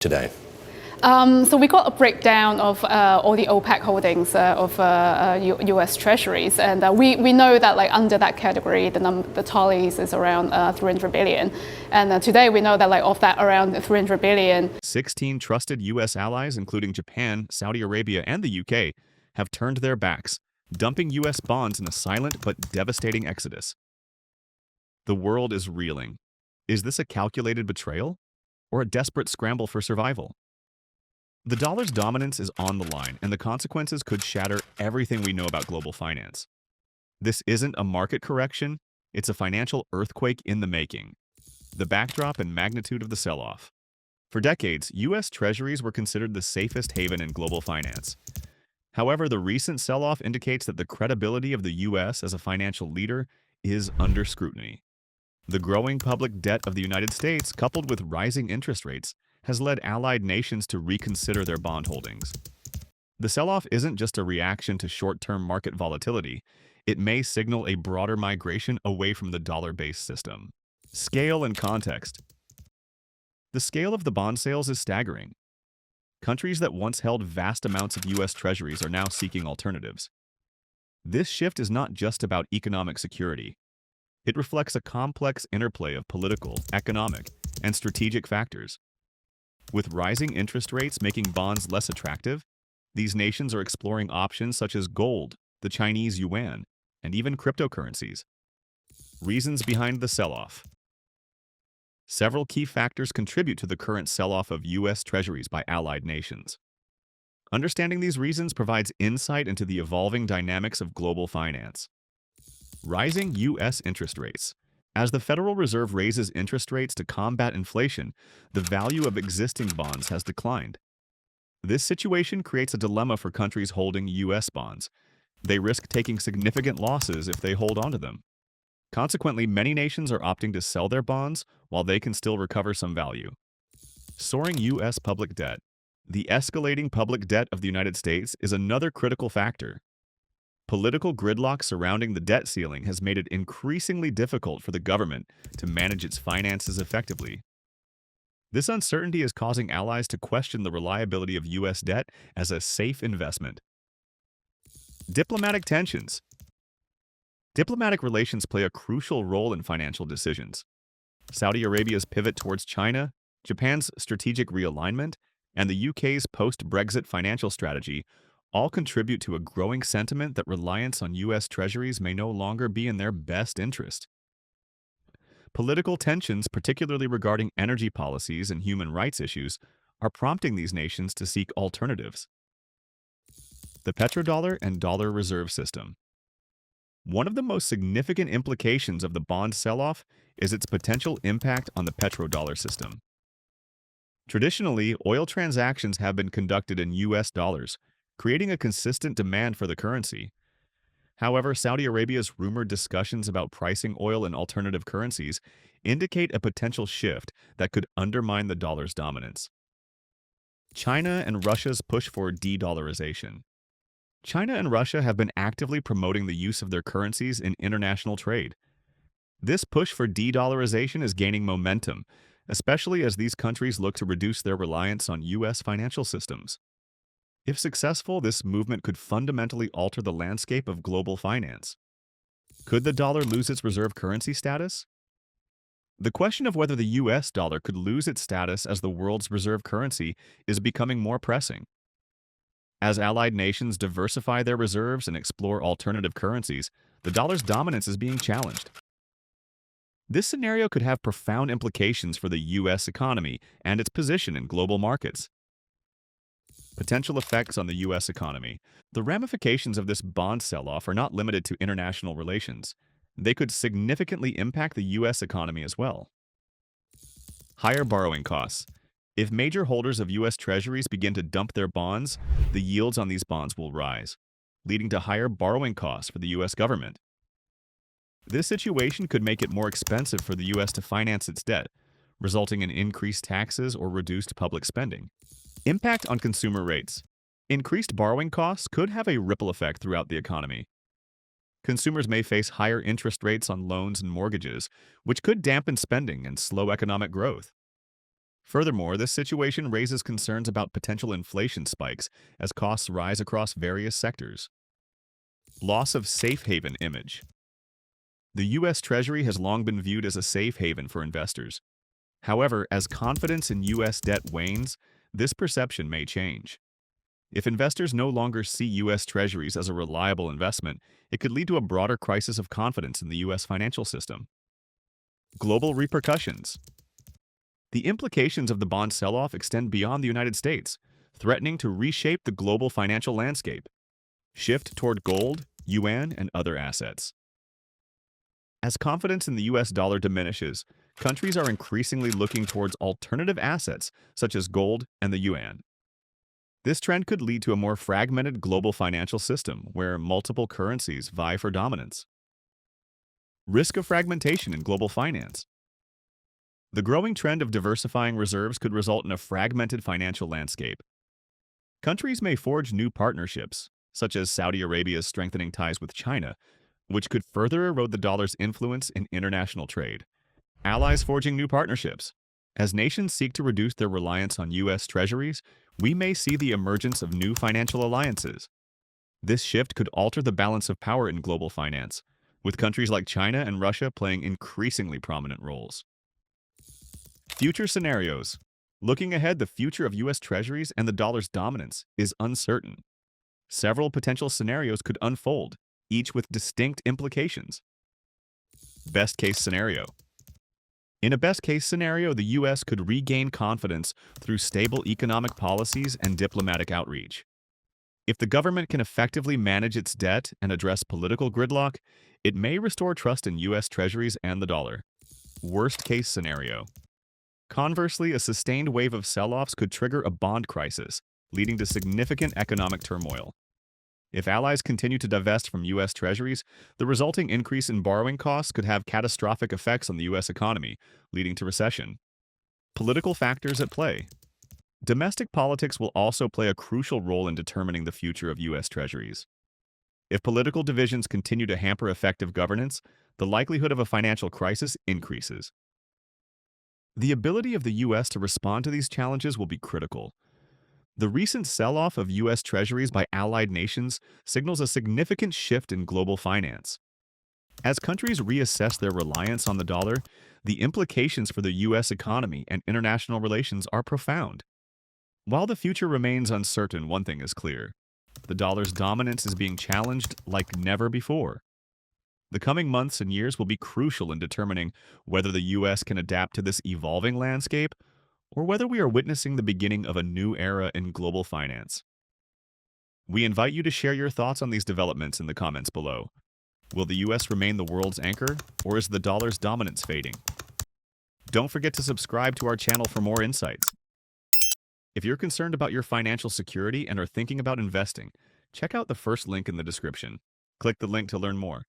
today? So we got a breakdown of all the OPEC holdings of U.S. Treasuries, and we know that under that category, the tallies is around 300 billion, and today we know that of that around 300 billion. 16 trusted U.S. allies, including Japan, Saudi Arabia, and the UK, have turned their backs, dumping U.S. bonds in a silent but devastating exodus. The world is reeling. Is this a calculated betrayal or a desperate scramble for survival? The dollar's dominance is on the line, and the consequences could shatter everything we know about global finance. This isn't a market correction, it's a financial earthquake in the making. The backdrop and magnitude of the sell-off. For decades, U.S. Treasuries were considered the safest haven in global finance. However, the recent sell-off indicates that the credibility of the U.S. as a financial leader is under scrutiny. The growing public debt of the United States, coupled with rising interest rates, has led allied nations to reconsider their bond holdings. The sell-off isn't just a reaction to short-term market volatility. It may signal a broader migration away from the dollar-based system. Scale and context. The scale of the bond sales is staggering. Countries that once held vast amounts of U.S. Treasuries are now seeking alternatives. This shift is not just about economic security. It reflects a complex interplay of political, economic, and strategic factors. With rising interest rates making bonds less attractive, these nations are exploring options such as gold, the Chinese yuan, and even cryptocurrencies. Reasons behind the sell-off. Several key factors contribute to the current sell-off of U.S. Treasuries by allied nations. Understanding these reasons provides insight into the evolving dynamics of global finance. Rising U.S. interest rates. As the Federal Reserve raises interest rates to combat inflation, the value of existing bonds has declined. This situation creates a dilemma for countries holding U.S. bonds. They risk taking significant losses if they hold onto them. Consequently, many nations are opting to sell their bonds while they can still recover some value. Soaring U.S. public debt. The escalating public debt of the United States is another critical factor. Political gridlock surrounding the debt ceiling has made it increasingly difficult for the government to manage its finances effectively. This uncertainty is causing allies to question the reliability of U.S. debt as a safe investment. Diplomatic tensions. Diplomatic relations play a crucial role in financial decisions. Saudi Arabia's pivot towards China, Japan's strategic realignment, and the UK's post-Brexit financial strategy all contribute to a growing sentiment that reliance on U.S. Treasuries may no longer be in their best interest. Political tensions, particularly regarding energy policies and human rights issues, are prompting these nations to seek alternatives. The petrodollar and dollar reserve system. One of the most significant implications of the bond sell-off is its potential impact on the petrodollar system. Traditionally, oil transactions have been conducted in U.S. dollars, creating a consistent demand for the currency. However, Saudi Arabia's rumored discussions about pricing oil in alternative currencies indicate a potential shift that could undermine the dollar's dominance. China and Russia's push for de-dollarization. China and Russia have been actively promoting the use of their currencies in international trade. This push for de-dollarization is gaining momentum, especially as these countries look to reduce their reliance on U.S. financial systems. If successful, this movement could fundamentally alter the landscape of global finance. Could the dollar lose its reserve currency status? The question of whether the U.S. dollar could lose its status as the world's reserve currency is becoming more pressing. As allied nations diversify their reserves and explore alternative currencies, the dollar's dominance is being challenged. This scenario could have profound implications for the U.S. economy and its position in global markets. Potential effects on the U.S. economy. The ramifications of this bond sell-off are not limited to international relations. They could significantly impact the U.S. economy as well. Higher borrowing costs. If major holders of U.S. Treasuries begin to dump their bonds, the yields on these bonds will rise, leading to higher borrowing costs for the U.S. government. This situation could make it more expensive for the U.S. to finance its debt, resulting in increased taxes or reduced public spending. Impact on consumer rates. Increased borrowing costs could have a ripple effect throughout the economy. Consumers may face higher interest rates on loans and mortgages, which could dampen spending and slow economic growth. Furthermore, this situation raises concerns about potential inflation spikes as costs rise across various sectors. Loss of safe haven image. The U.S. Treasury has long been viewed as a safe haven for investors. However, as confidence in U.S. debt wanes, this perception may change. If investors no longer see U.S. Treasuries as a reliable investment, it could lead to a broader crisis of confidence in the U.S. financial system. Global repercussions. The implications of the bond sell-off extend beyond the United States, threatening to reshape the global financial landscape. Shift toward gold, yuan, and other assets. As confidence in the U.S. dollar diminishes, countries are increasingly looking towards alternative assets such as gold and the yuan. This trend could lead to a more fragmented global financial system where multiple currencies vie for dominance. Risk of fragmentation in global finance. The growing trend of diversifying reserves could result in a fragmented financial landscape. Countries may forge new partnerships, such as Saudi Arabia's strengthening ties with China, which could further erode the dollar's influence in international trade. Allies forging new partnerships. As nations seek to reduce their reliance on U.S. treasuries, we may see the emergence of new financial alliances. This shift could alter the balance of power in global finance, with countries like China and Russia playing increasingly prominent roles. Future scenarios. Looking ahead, the future of U.S. treasuries and the dollar's dominance is uncertain. Several potential scenarios could unfold, each with distinct implications. Best case scenario. In a best-case scenario, the U.S. could regain confidence through stable economic policies and diplomatic outreach. If the government can effectively manage its debt and address political gridlock, it may restore trust in U.S. treasuries and the dollar. Worst-case scenario. Conversely, a sustained wave of sell-offs could trigger a bond crisis, leading to significant economic turmoil. If allies continue to divest from U.S. treasuries, the resulting increase in borrowing costs could have catastrophic effects on the U.S. economy, leading to recession. Political factors at play. Domestic politics will also play a crucial role in determining the future of U.S. treasuries. If political divisions continue to hamper effective governance, the likelihood of a financial crisis increases. The ability of the U.S. to respond to these challenges will be critical. The recent sell-off of U.S. treasuries by allied nations signals a significant shift in global finance. As countries reassess their reliance on the dollar, the implications for the U.S. economy and international relations are profound. While the future remains uncertain, one thing is clear. The dollar's dominance is being challenged like never before. The coming months and years will be crucial in determining whether the U.S. can adapt to this evolving landscape or whether we are witnessing the beginning of a new era in global finance. We invite you to share your thoughts on these developments in the comments below. Will the U.S. remain the world's anchor, or is the dollar's dominance fading? Don't forget to subscribe to our channel for more insights. If you're concerned about your financial security and are thinking about investing, check out the first link in the description. Click the link to learn more.